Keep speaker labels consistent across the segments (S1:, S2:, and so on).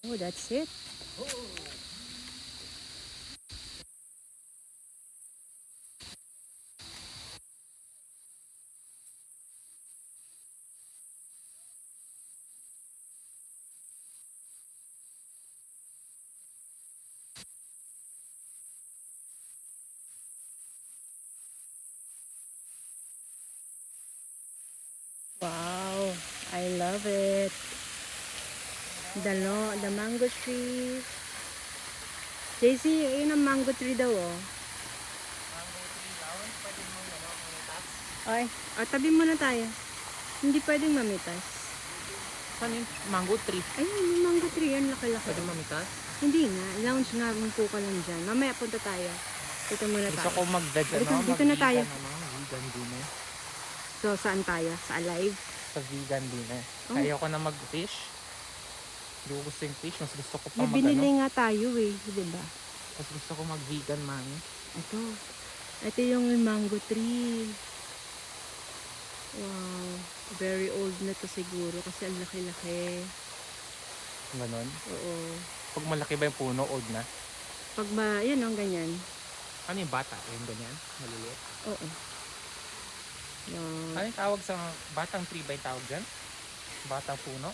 S1: Oh, that's it. Wow, I love it. The mango tree. JC, yun ang mango tree daw, oh.
S2: Mango tree down, pwede mo mamitas.
S1: Ay, tabi muna tayo. Hindi pwedeng mamitas.
S2: Saan yung mango tree?
S1: Ayun, yung mango tree, yan laki-laki.
S2: Pwede mamitas?
S1: Hindi nga, lounge nga, magpo ka lang dyan. Mamaya punta tayo. Dito muna
S2: Gusto
S1: tayo.
S2: ko mag-veg,
S1: Dito na tayo.
S2: Vegan dinner.
S1: So, saan tayo? Sa Alive?
S2: Sa vegan dinner.
S1: Oh.
S2: Ayoko na mag-fish. Hindi ko gusto yung fish. Mas gusto ko pa
S1: Binili nga tayo eh, di ba?
S2: Mas gusto ko mag-vegan man.
S1: Ito. Ito yung mango tree. Wow. Very old na to siguro kasi ang laki-laki.
S2: Ganon.
S1: Oo.
S2: Pag malaki ba yung puno, old na?
S1: Pag yan ang ganyan.
S2: Ano yung bata? Yung ganyan? Maliliit?
S1: Oo. Wow.
S2: Ano yung tawag sa batang tree ba yung tawag dyan? Batang puno?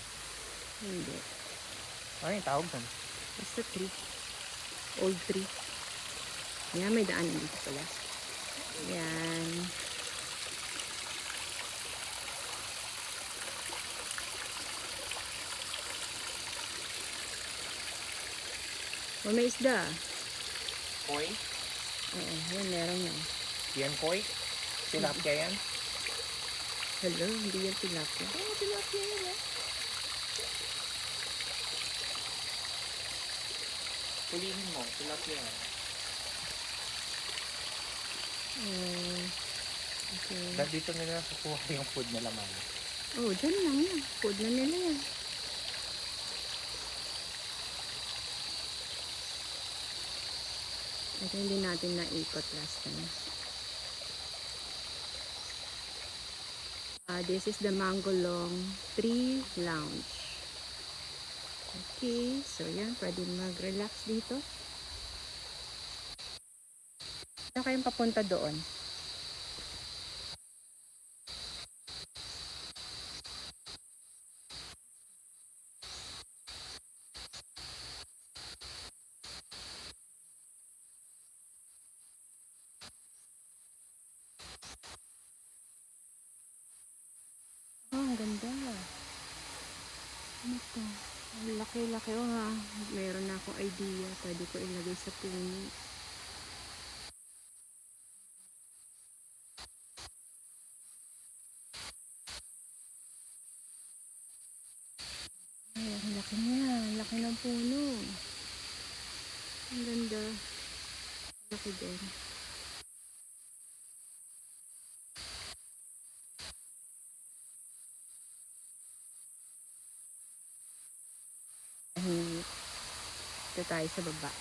S1: Hindi.
S2: Ano yung tawag dyan?
S1: Basta tree. Old tree. Yan, may daanan dito pala. Yan. O, may isda.
S2: Koi?
S1: Oo, yan, meron na.
S2: Yan koi? Tilapia yan?
S1: Hello, hindi yan tilapia.
S2: Oo, tilapia yan eh. Pulihin mo, tilapia yan.
S1: Okay.
S2: Dito nila kukuha yung food nila man.
S1: Oh, dyan lang yan. Food na nila yan. Ito hindi natin naikot last time. This is the Mango Long Tree Lounge. Okay, so yan, pwede mag-relax dito. Saan kayong papunta doon? Oh, ang ganda. Ano to? Ang laki-laki. Oh, ha. Meron na akong idea. Pwede ko ilagay sa puno. Ay, ang laki niya. Ang laki ng puno. Ang ganda. Ang laki din. Tahimik. Ito tayo sa baba.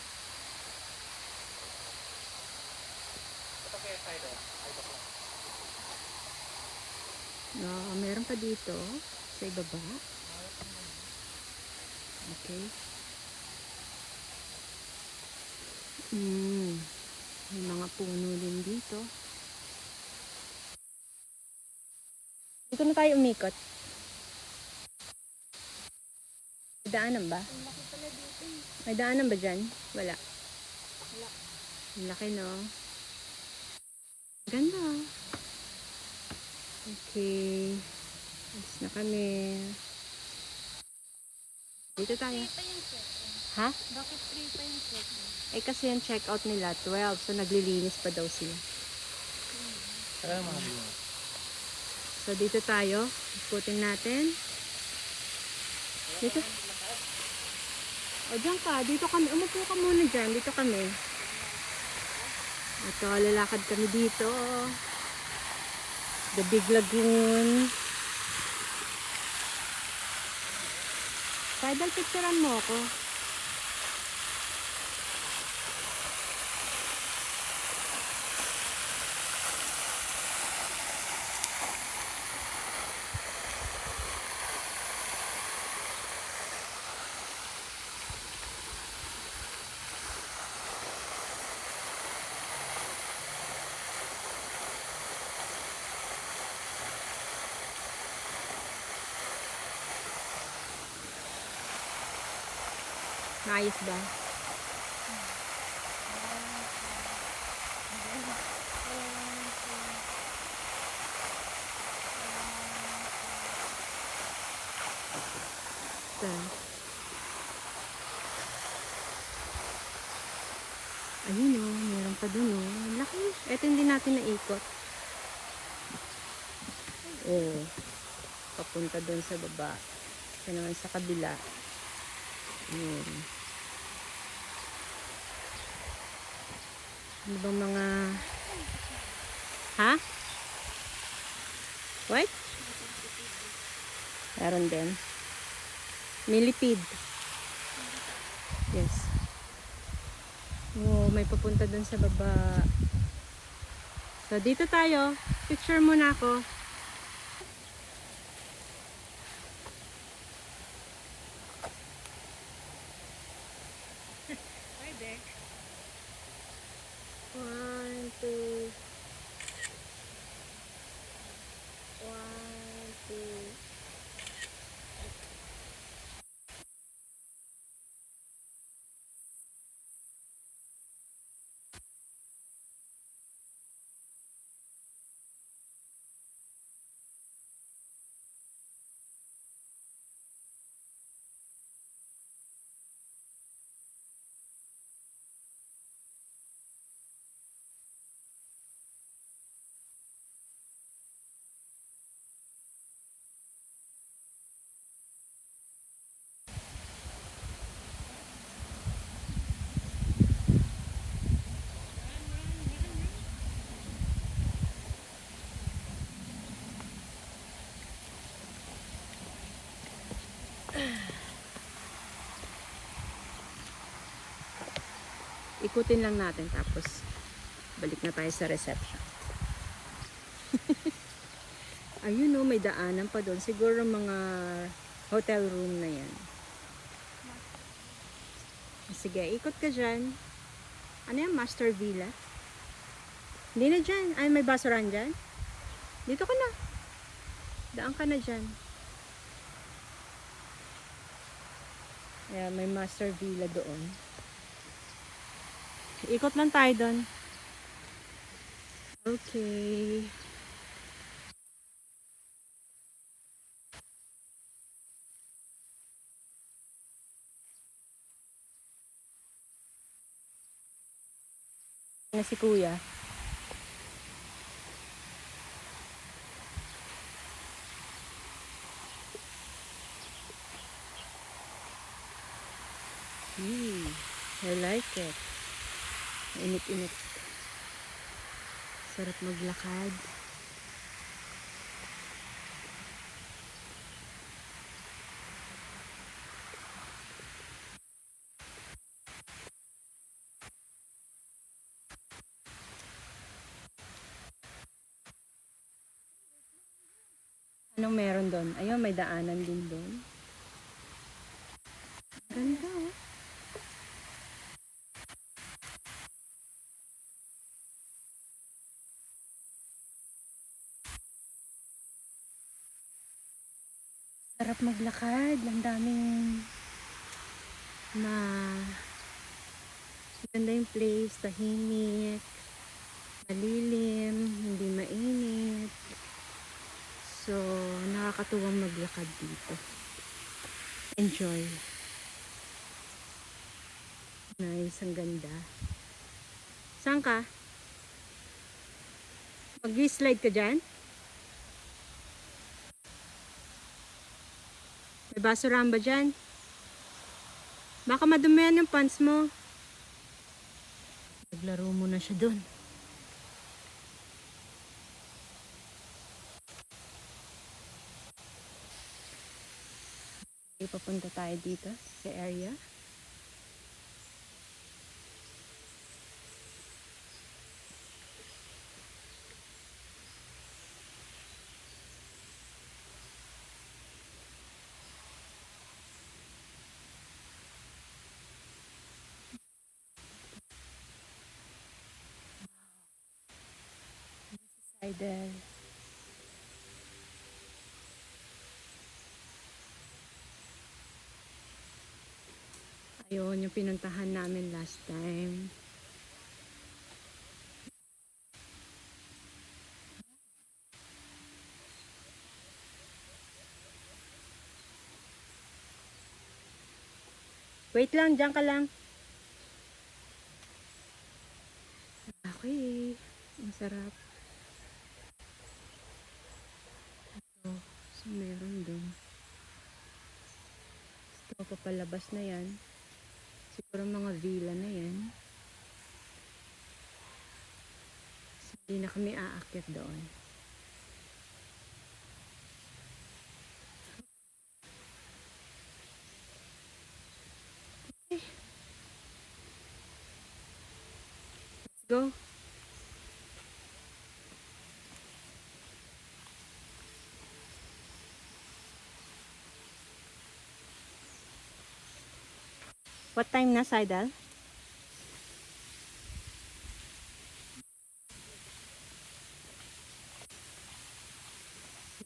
S2: Ito kaya tayo doon.
S1: No, meron pa dito sa ibaba. Okay. May mga puno din dito. Dito na tayo umikot. May daanan ba? May daanan ba dyan? Wala. Ang laki, no? Ganda. Okay. Alis na kami. Dito tayo. Ha?
S3: Bakit 3 pa yung check?
S1: Kasi yung check-out nila 12. So, naglilinis pa daw sila.
S2: Tara mga biyo.
S1: So, dito tayo. Ikutin natin. Dito. O, dyan ka. Dito kami. Umupo ka muna dyan. Dito kami. Ito, lalakad kami dito. The Big Lagoon. Idol, picturean mo ako. Maayos ba? Ito. Ayun o, meron pa dun o. Laki. Ito hindi natin naikot. Oh, papunta dun sa baba. Ito naman sa kabila. Ayun. Ano bang mga... Ha? What? Meron din. Millipede. Yes. Oh, may papunta dun sa baba. So, dito tayo. Picture muna ako. Pwede. 1, 2. 1, 2. Ikutin lang natin tapos balik na tayo sa reception. Ayun o, may daanan pa doon. Siguro mga hotel room na yan. Sige, ikot ka dyan. Ano yan? Master Villa? Hindi na dyan. Ay, may basuran dyan? Dito ka na. Daan ka na dyan. Ayan, may Master Villa doon. Ikot lang tayo doon. Okay. Na si Kuya. I like it. Init-init. Sarap maglakad. Anong meron doon? Ayun, may daanan din doon. Ganda oh. Sarap maglakad. Ang daming na ganda yung place. Tahimik. Malilim. Hindi mainit. So, nakakatuwang maglakad dito. Enjoy. Nice. Ang ganda. Saan ka? Mag-slide ka dyan? May basurahan ba dyan? Baka madumihan yung pants mo. Naglaro mo na siya dun. Okay, papunta tayo dito sa area. Idol. Yun, yung pinuntahan namin last time. Wait lang, dyan ka lang. Okay. Ang sarap. Ito. So, meron dun. Ito, papalabas na yan. Siguro mga villa na yan. So, hindi na kami aakyat doon. Okay. Let's go. What time na, Saidal?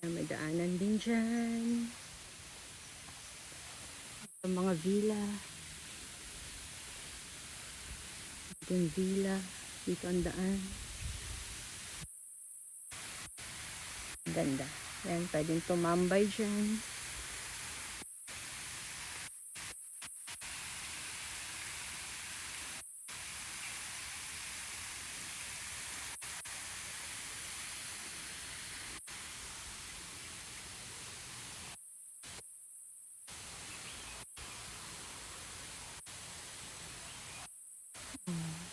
S1: May daanan din dyan. Ito mga villa. Ito yung villa. Dito ang daan. Ganda. Yan, pwedeng tumambay dyan.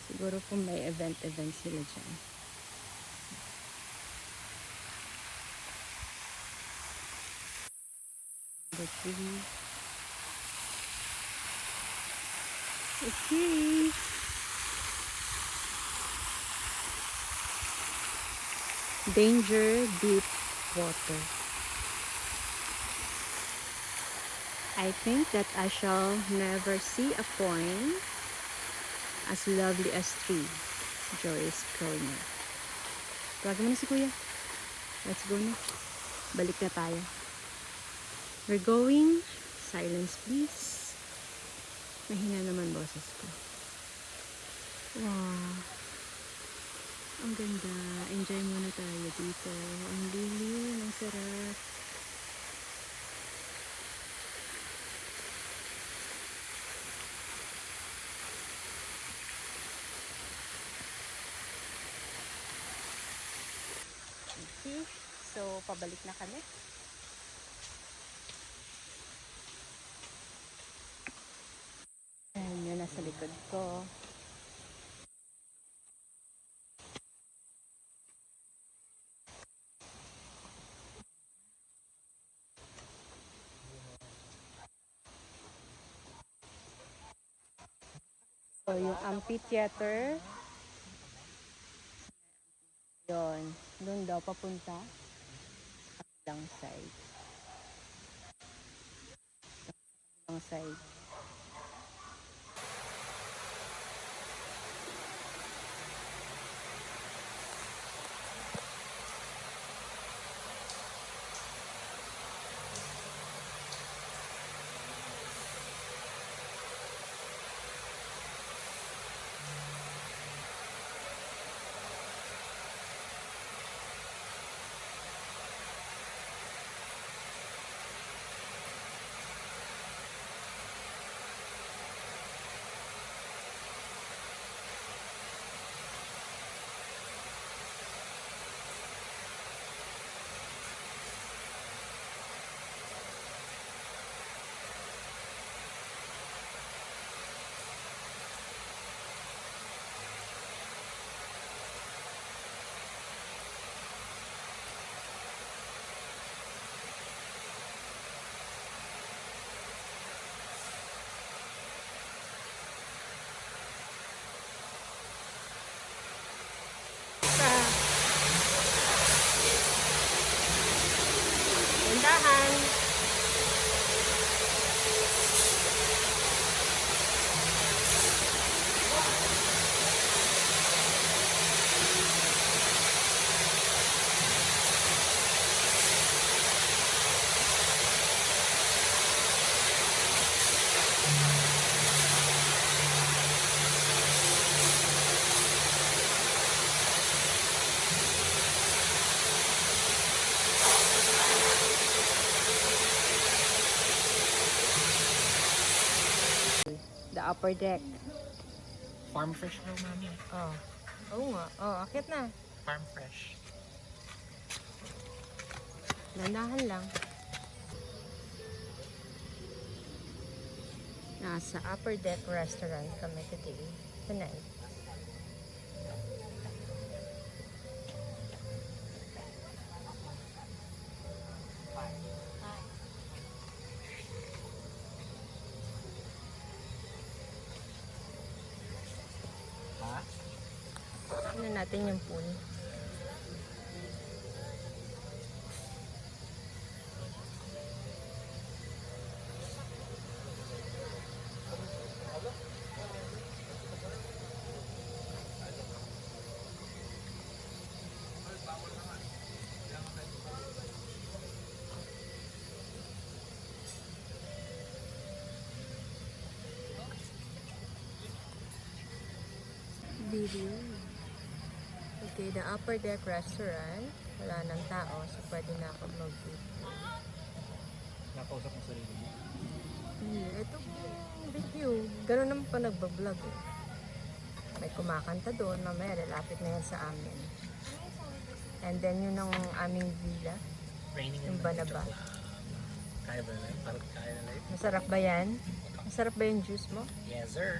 S1: Siguro kung may event sila dyan. The tree. Okay. Danger deep water. I think that I shall never see a point as lovely as tree. Joyce Corner. Tawagan mo na si Kuya. Let's go na. Balik na tayo. We're going. Silence please. Mahina naman boses ko. Wow. Ang ganda. Enjoy muna tayo dito. Ang lilim. Ang sarap. Okay. So, pabalik na kami. Ayan yun, nasa likod ko. So, yung amphitheater, yun, doon daw papunta. Ang side. Ang side. Dahan. upper deck.
S2: Farm fresh daw, mami.
S1: Oh. Oo nga. Oh, akit na.
S2: Farm fresh.
S1: Dandahan lang. Nasa upper deck restaurant kami today. Tonight.
S2: Ha?
S1: Ano natin yung pool. Video. Okay, the upper deck restaurant. Wala nang tao, so pwede na ako mag-video.
S2: Nakausap mo sarili mo.
S1: Ito video. Ganun naman pa nagbablog eh. May kumakanta doon, mamaya lalapit na yan sa amin. And then yun ang aming villa.
S2: Raining
S1: Yung
S2: in
S1: Banaba.
S2: Kaya ba na? Parang kaya na life?
S1: Masarap ba yan? Masarap ba yung juice mo?
S2: Yes, sir.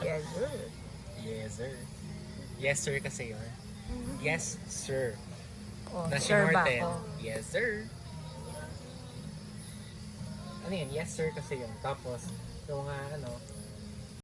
S1: Yes, sir.
S2: Yes, sir. Yes, sir kasi yun. Yes, sir.
S1: Oh,
S2: Na si
S1: sure ba
S2: Martin.
S1: ako?
S2: Yes, sir. Ano yun? Yes, sir kasi yun. Tapos, yung mga ano,